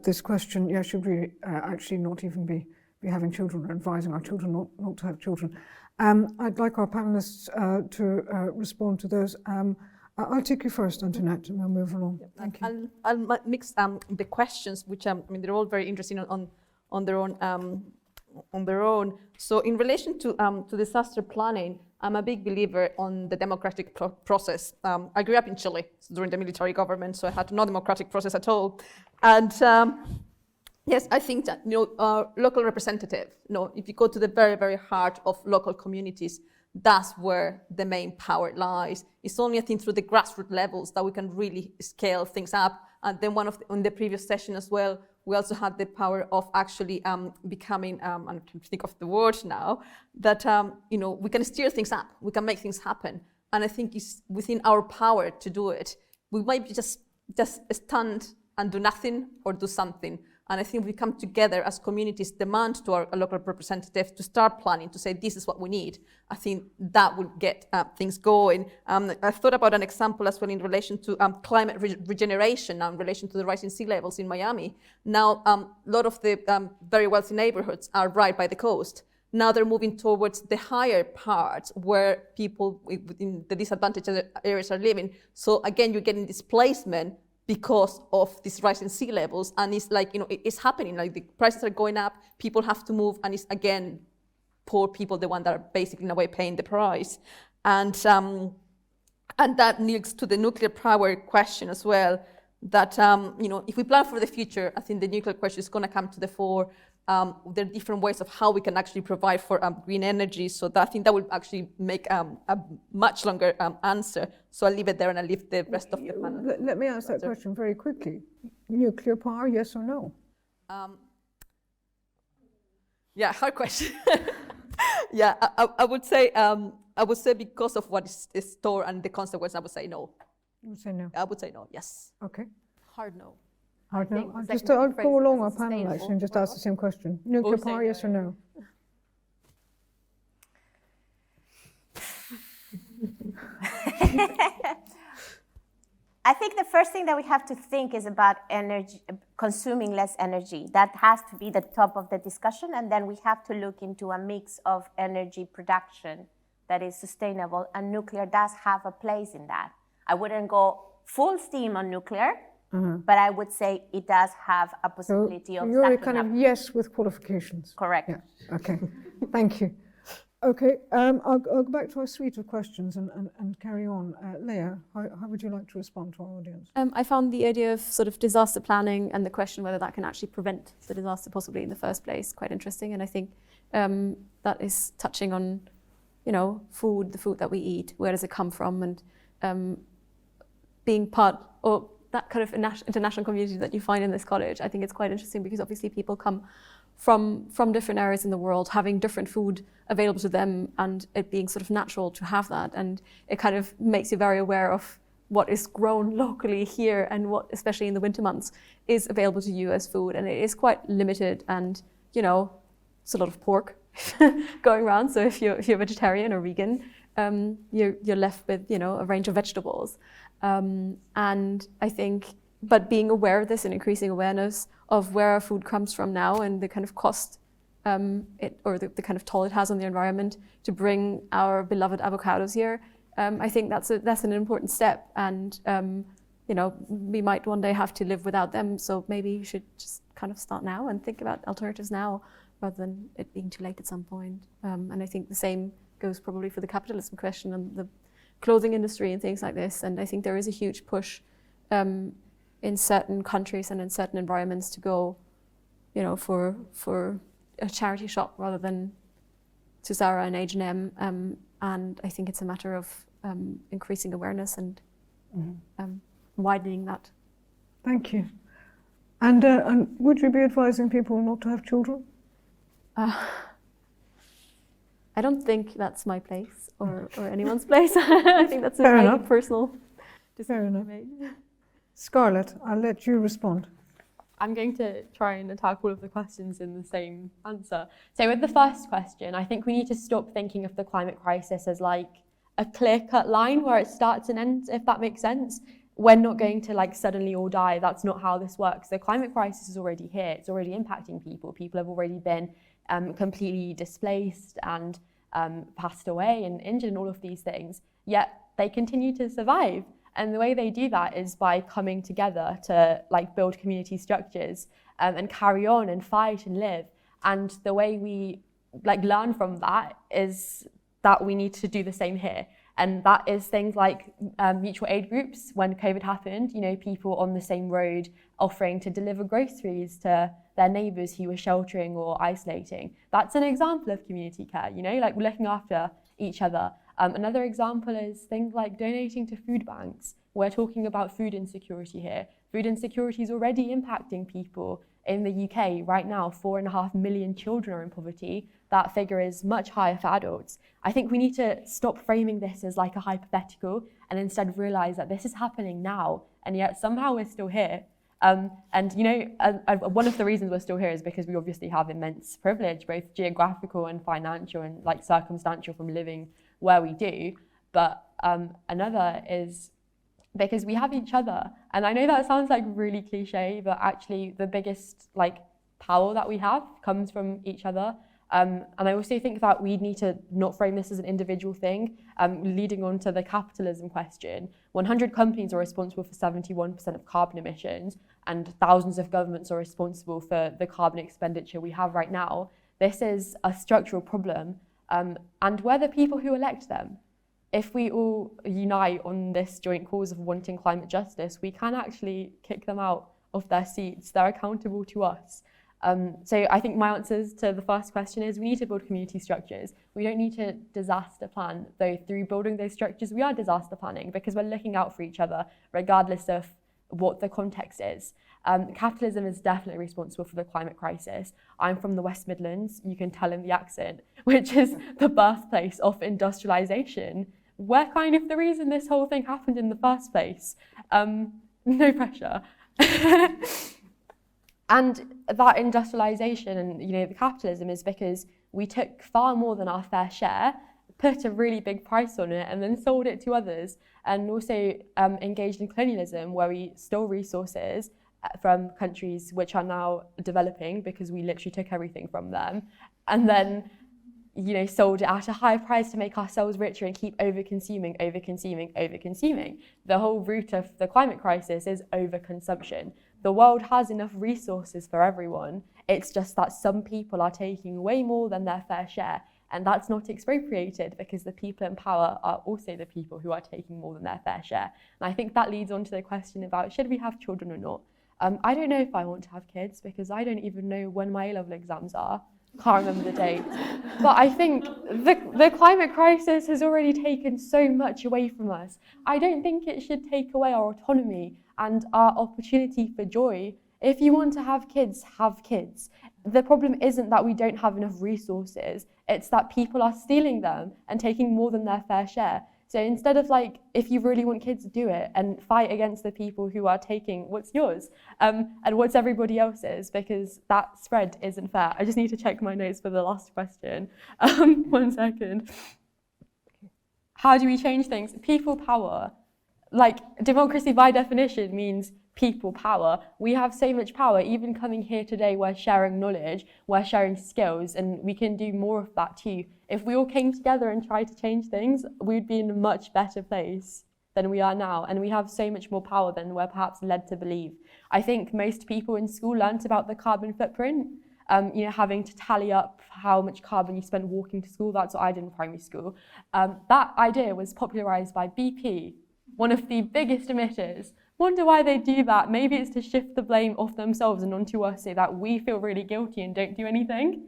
this question, yeah, should we actually not even be having children or advising our children not to have children? I'd like our panelists to respond to those. I'll take you first, Antoinette, and we'll move along. Thank you. I'll mix the questions, which I mean, they're all very interesting on their own. So in relation to disaster planning, I'm a big believer on the democratic process. I grew up in Chile during the military government, so I had no democratic process at all. And yes, I think that local representative. If you go to the very, very heart of local communities, that's where the main power lies. It's only, I think, through the grassroots levels that we can really scale things up. And then on the previous session as well, we also had the power of actually becoming, I can think of the word now, that we can steer things up, we can make things happen. And I think it's within our power to do it. We might be just stand and do nothing or do something. And I think we come together as communities, demand to our local representatives to start planning, to say this is what we need. I think that will get things going. I thought about an example as well in relation to climate regeneration, in relation to the rising sea levels in Miami. Now, a lot of the very wealthy neighborhoods are right by the coast. Now they're moving towards the higher parts where people in the disadvantaged areas are living. So again, you're getting displacement because of these rising sea levels, and it's like, it's happening, like the prices are going up, people have to move, and it's again, poor people, the ones that are basically in a way paying the price. And that links to the nuclear power question as well, that, if we plan for the future, I think the nuclear question is gonna come to the fore. There are different ways of how we can actually provide for green energy. So I think that will actually make a much longer answer. So I'll leave it there and I'll leave the rest of the panel. Let me ask that question very quickly. Nuclear power, yes or no? Yeah, hard question. Yeah, I would say because of what is stored and the consequence, I would say no. You would say no? I would say no, yes. Okay. Hard no. Hard no. I'll go along our panel actually and just ask the same question. Nuclear power, yes or no? I think the first thing that we have to think is about energy, consuming less energy. That has to be the top of the discussion, and then we have to look into a mix of energy production that is sustainable, and nuclear does have a place in that. I wouldn't go full steam on nuclear, but I would say it does have a possibility of you're a kind of yes with qualifications. Correct. Yeah. Okay. Thank you. Okay, I'll go back to our suite of questions and carry on. Leia, how would you like to respond to our audience? I found the idea of sort of disaster planning and the question whether that can actually prevent the disaster possibly in the first place quite interesting. And I think that is touching on, food, the food that we eat, where does it come from, and being part of that kind of international community that you find in this college. I think it's quite interesting because obviously people come from different areas in the world, having different food available to them, and it being sort of natural to have that. And it kind of makes you very aware of what is grown locally here and what, especially in the winter months, is available to you as food. And it is quite limited, and it's a lot of pork going around. So if you're vegetarian or vegan, you're left with a range of vegetables. And I think, but being aware of this and increasing awareness of where our food comes from now and the kind of cost or the kind of toll it has on the environment to bring our beloved avocados here, I think that's an important step. And we might one day have to live without them. So maybe you should just kind of start now and think about alternatives now rather than it being too late at some point. And I think the same goes probably for the capitalism question and the clothing industry and things like this. And I think there is a huge push in certain countries and in certain environments to go, for a charity shop rather than to Zara and H&M. And I think it's a matter of increasing awareness and widening that. Thank you. And would you be advising people not to have children? I don't think that's my place or anyone's place. I think that's a very personal Fair decision enough. made. Scarlett, I'll let you respond. I'm going to try and attack all of the questions in the same answer. So with the first question, I think we need to stop thinking of the climate crisis as like a clear-cut line where it starts and ends, if that makes sense. We're not going to like suddenly all die. That's not how this works. The climate crisis is already here. It's already impacting people. People have already been completely displaced and passed away and injured and all of these things. Yet they continue to survive. And the way they do that is by coming together to like build community structures and carry on and fight and live. And the way we like learn from that is that we need to do the same here. And that is things like mutual aid groups. When COVID happened, you know, people on the same road offering to deliver groceries to their neighbours who were sheltering or isolating. That's an example of community care, you know, like we're looking after each other. Another example is things like donating to food banks. We're talking about food insecurity here. Food insecurity is already impacting people in the UK right now. 4.5 million children are in poverty. That figure is much higher for adults. I think we need to stop framing this as like a hypothetical and instead realise that this is happening now, and yet somehow we're still here. And you know, one of the reasons we're still here is because we obviously have immense privilege, both geographical and financial and like circumstantial from living where we do. But another is because we have each other. And I know that sounds like really cliche, but actually the biggest like power that we have comes from each other. And I also think that we need to not frame this as an individual thing. Leading on to the capitalism question, 100 companies are responsible for 71% of carbon emissions, and thousands of governments are responsible for the carbon expenditure we have right now. This is a structural problem, and we're the people who elect them. If we all unite on this joint cause of wanting climate justice, we can actually kick them out of their seats. They're accountable to us. So I think my answers to the first question is we need to build community structures. We don't need to disaster plan, though through building those structures we are disaster planning because we're looking out for each other regardless of what the context is. Capitalism is definitely responsible for the climate crisis. I'm from the West Midlands, you can tell in the accent, which is the birthplace of industrialisation. We're kind of the reason this whole thing happened in the first place. No pressure. And that industrialisation and the capitalism is because we took far more than our fair share, put a really big price on it and then sold it to others, and also engaged in colonialism where we stole resources from countries which are now developing because we literally took everything from them, and then sold it at a high price to make ourselves richer and keep overconsuming. The whole root of the climate crisis is overconsumption. The world has enough resources for everyone. It's just that some people are taking way more than their fair share, and that's not expropriated because the people in power are also the people who are taking more than their fair share. And I think that leads on to the question about should we have children or not? I don't know if I want to have kids because I don't even know when my A-level exams are. Can't remember the date. But I think the climate crisis has already taken so much away from us. I don't think it should take away our autonomy and our opportunity for joy. If you want to have kids, have kids. The problem isn't that we don't have enough resources, it's that people are stealing them and taking more than their fair share. So instead of if you really want kids, do it and fight against the people who are taking what's yours and what's everybody else's, because that spread isn't fair. I just need to check my notes for the last question. 1 second. How do we change things? People power. Democracy by definition means people power. We have so much power. Even coming here today, we're sharing knowledge, we're sharing skills, and we can do more of that too. If we all came together and tried to change things, we'd be in a much better place than we are now, and we have so much more power than we're perhaps led to believe. I think most people in school learnt about the carbon footprint, having to tally up how much carbon you spent walking to school. That's what I did in primary school. That idea was popularised by BP, one of the biggest emitters. Wonder why they do that. Maybe it's to shift the blame off themselves and onto us so that we feel really guilty and don't do anything.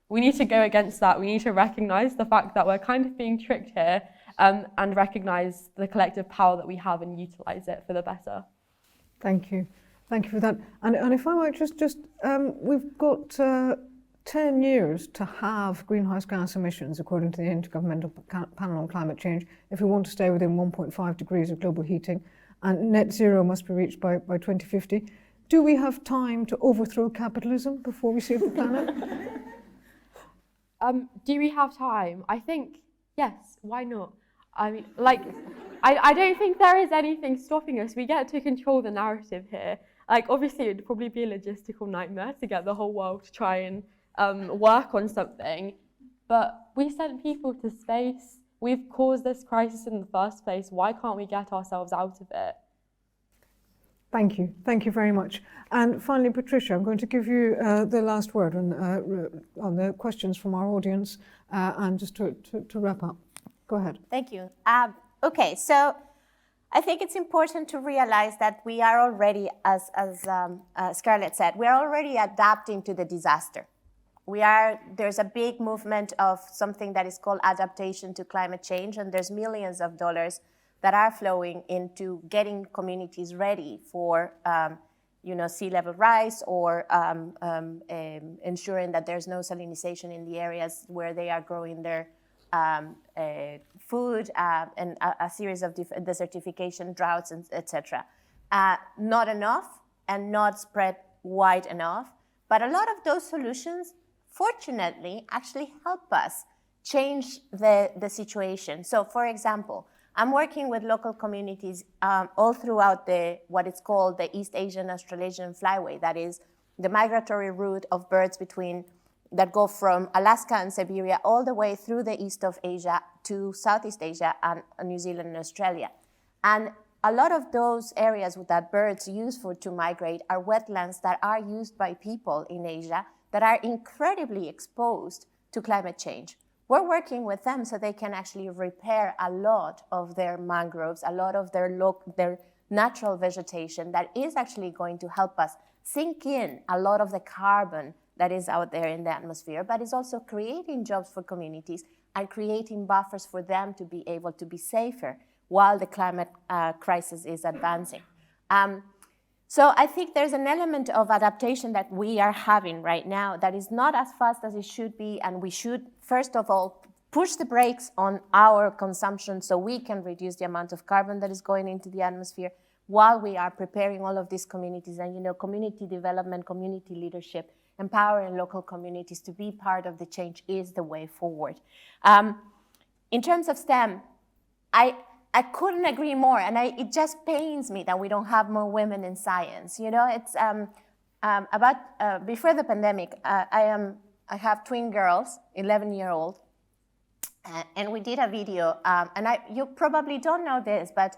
We need to go against that. We need to recognise the fact that we're kind of being tricked here and recognise the collective power that we have and utilise it for the better. Thank you. Thank you for that. And if I might just we've got 10 years to halve greenhouse gas emissions according to the Intergovernmental Panel on Climate Change if we want to stay within 1.5 degrees of global heating. and net zero must be reached by 2050. Do we have time to overthrow capitalism before we save the planet? Do we have time? I think, yes, why not? I mean, like, I don't think there is anything stopping us. We get to control the narrative here. Like, obviously, it'd probably be a logistical nightmare to get the whole world to try and work on something. But we sent people to space. We've caused this crisis in the first place. Why can't we get ourselves out of it? Thank you. Thank you very much. And finally, Patricia, I'm going to give you the last word on the questions from our audience and just to wrap up. Go ahead. Thank you. Okay, so I think it's important to realize that we are already, as Scarlett said, we are already adapting to the disaster. There's a big movement of something that is called adaptation to climate change, and there's millions of dollars that are flowing into getting communities ready for sea level rise or ensuring that there's no salinization in the areas where they are growing their food and a series of desertification, droughts, etc. Not enough and not spread wide enough, but a lot of those solutions, fortunately, actually help us change the situation. So, for example, I'm working with local communities all throughout what is called the East Asian Australasian Flyway. That is the migratory route of birds that go from Alaska and Siberia all the way through the east of Asia to Southeast Asia and New Zealand and Australia. And a lot of those areas that birds use to migrate are wetlands that are used by people in Asia that are incredibly exposed to climate change. We're working with them so they can actually repair a lot of their mangroves, a lot of their natural vegetation that is actually going to help us sink in a lot of the carbon that is out there in the atmosphere, but is also creating jobs for communities and creating buffers for them to be able to be safer while the climate crisis is advancing. So I think there's an element of adaptation that we are having right now that is not as fast as it should be, and we should, first of all, push the brakes on our consumption so we can reduce the amount of carbon that is going into the atmosphere while we are preparing all of these communities. And, community development, community leadership, empowering local communities to be part of the change is the way forward. In terms of STEM, I couldn't agree more, and it just pains me that we don't have more women in science. It's before the pandemic, I have twin girls, 11-year-old, and we did a video, and you probably don't know this, but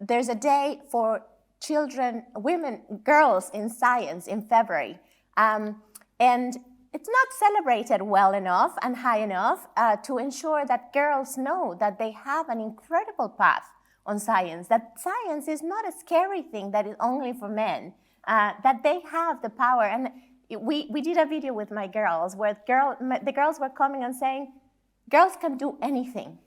there's a day for girls in science in February, and it's not celebrated well enough and high enough to ensure that girls know that they have an incredible path on science, that science is not a scary thing that is only for men, that they have the power. And we did a video with my girls where the girls were coming and saying, girls can do anything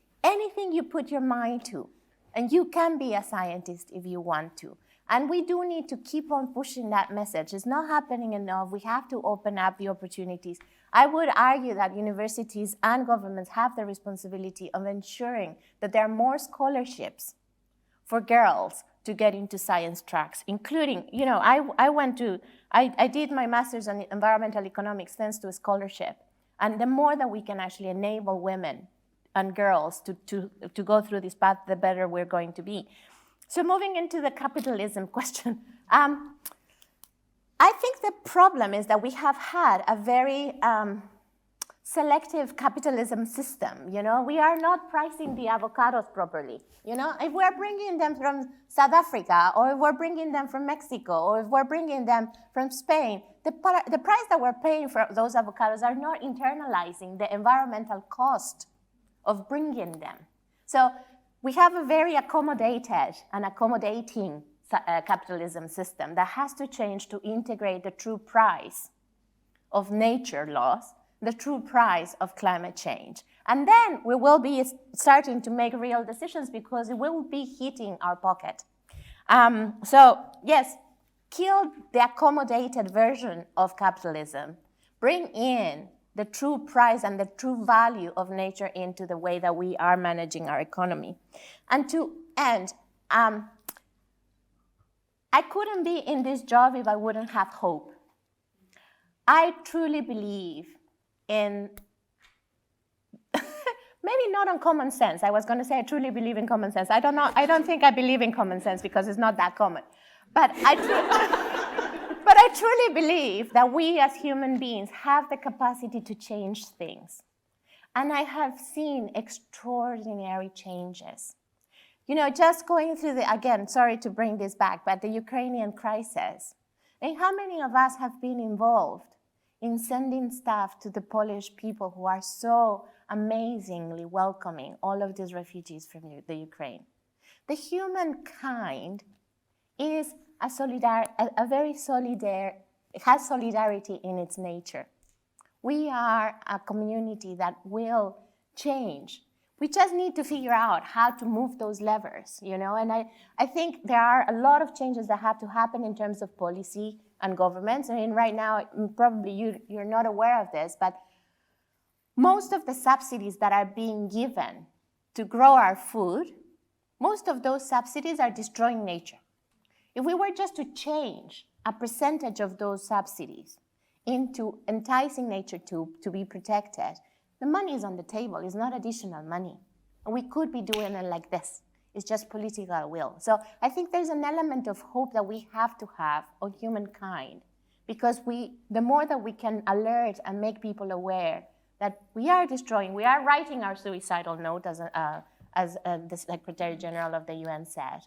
you put your mind to, and you can be a scientist if you want to. And we do need to keep on pushing that message. It's not happening enough. We have to open up the opportunities. I would argue that universities and governments have the responsibility of ensuring that there are more scholarships for girls to get into science tracks, including, I did my master's in environmental economics thanks to a scholarship. And the more that we can actually enable women and girls to go through this path, the better we're going to be. So moving into the capitalism question, I think the problem is that we have had a very selective capitalism system. We are not pricing the avocados properly. If we're bringing them from South Africa, or if we're bringing them from Mexico, or if we're bringing them from Spain, the price that we're paying for those avocados are not internalizing the environmental cost of bringing them. So we have a very accommodated and accommodating capitalism system that has to change to integrate the true price of nature loss, the true price of climate change. And then we will be starting to make real decisions because it will be hitting our pocket. So yes, kill the accommodated version of capitalism. Bring in the true price and the true value of nature into the way that we are managing our economy. And to end, I couldn't be in this job if I wouldn't have hope. I truly believe in, maybe not on common sense. I was going to say I truly believe in common sense. I don't know. I don't think I believe in common sense because it's not that common. But I truly believe that we as human beings have the capacity to change things. And I have seen extraordinary changes. You know, just going through again, sorry to bring this back, but the Ukrainian crisis. And how many of us have been involved in sending stuff to the Polish people who are so amazingly welcoming all of these refugees from the Ukraine? The humankind is has solidarity in its nature. We are a community that will change. We just need to figure out how to move those levers, you know? And I think there are a lot of changes that have to happen in terms of policy and governments. I mean, right now, probably you're not aware of this, but most of the subsidies that are being given to grow our food, most of those subsidies are destroying nature. If we were just to change a percentage of those subsidies into enticing nature to be protected, the money is on the table. It's not additional money. And we could be doing it like this. It's just political will. So I think there's an element of hope that we have to have on humankind, because the more that we can alert and make people aware that we are destroying, we are writing our suicidal note, as the Secretary General of the UN said.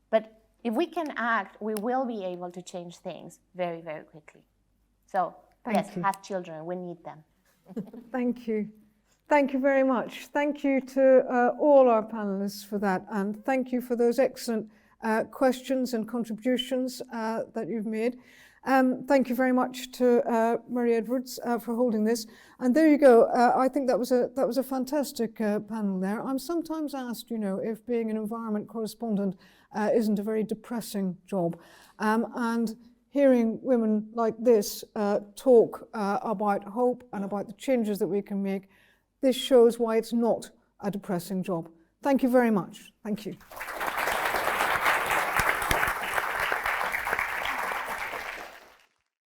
But if we can act, we will be able to change things very, very quickly. So yes, have children. We need them. Thank you. Thank you very much. Thank you to all our panelists for that, and thank you for those excellent questions and contributions that you've made. Thank you very much to Murray Edwards for holding this. And there you go. I think that was a fantastic panel there. I'm sometimes asked, you know, if being an environment correspondent isn't a very depressing job, and hearing women like this talk about hope and about the changes that we can make, this shows why it's not a depressing job. Thank you very much. Thank you.